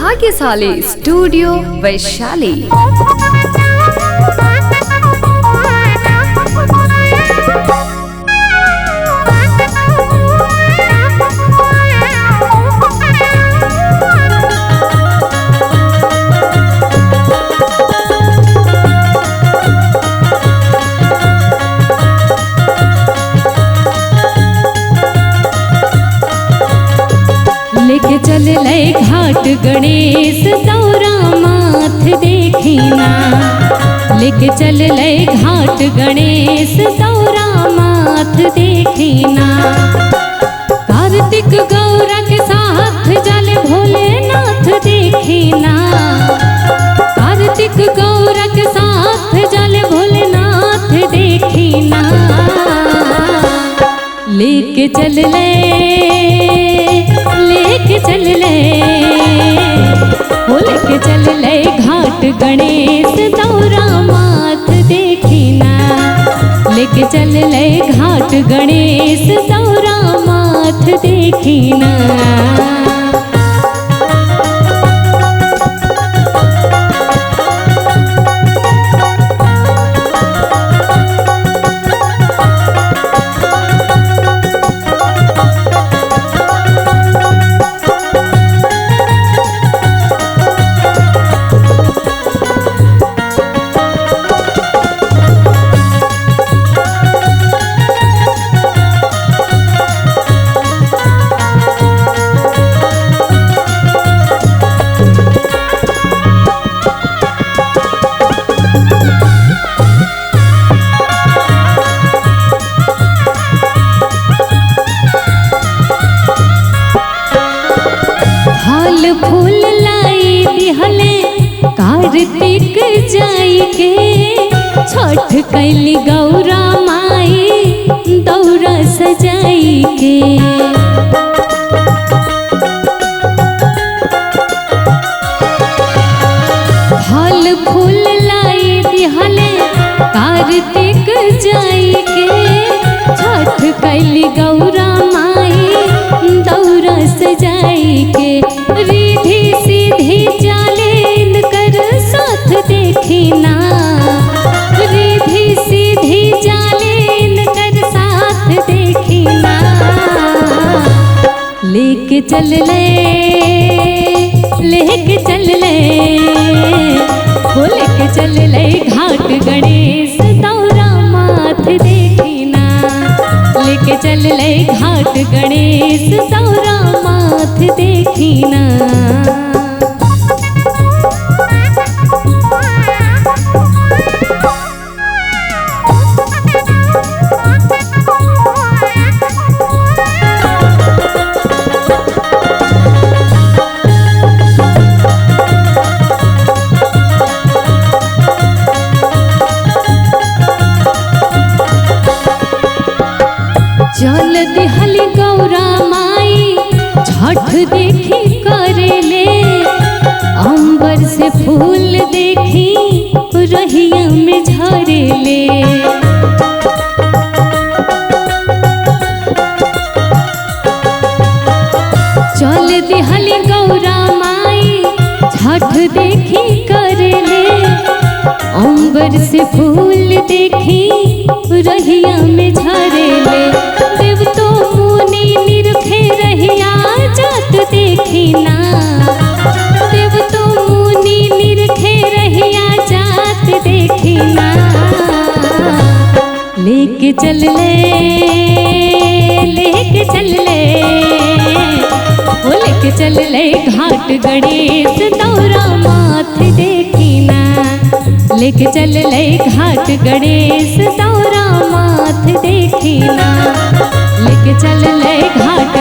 भाग्यशाली स्टूडियो वैशाली। लेके चल ले घाट गणेश दौरा माथ देखिना। लेके चल ले घाट गणेश दौरा माथ देखिना। कार्तिक गौरा के साथ जल भोलेनाथ देखिना। कार्तिक गौरा के साथ जल भोलेनाथ देखिना। लेके चल ले चल ले लेके चल ले घाट गणेश दौरा माथ देखिना। लेके चल ले घाट गणेश दौरा माथ देखिना। फूल लाई दिहले कार्तिक जाई के। छठ कैली गौरा माई दौरा सजाई के। फल फूल लाई दिहले कार्तिक जाई के। छठ कैली गौरा माई दौरा सजाई के। रिधि सीधी चालीन कर साथ देखिना। रिधि सीधी चालीन कर साथ देखिना। लेके चल ले लेके चल ले लेके चल ले घाट गणेश दौरा माथ देखिना। लेके चल ले घाट गणेश दौरा माथ देखिना। चल दिहली गौरा माई छठ देखी करेले। अंबर से फूल देखी रहिया में झरेले। चल दिहली गौरा माई छठ देखी करेले। अंबर से फूल देखी रहिया में झरेले। देव तो मुनि निरखे रहिया जात देखिना। देव तो मुनि निरखे रहिया जात देखिना। लेके चल ले लेके चल ले लेके चल ले घाट गणेश दौरा माथ देखिना। लेके चल ले घाट गणेश दौरा माथ देखिना। लेके चल ले घाट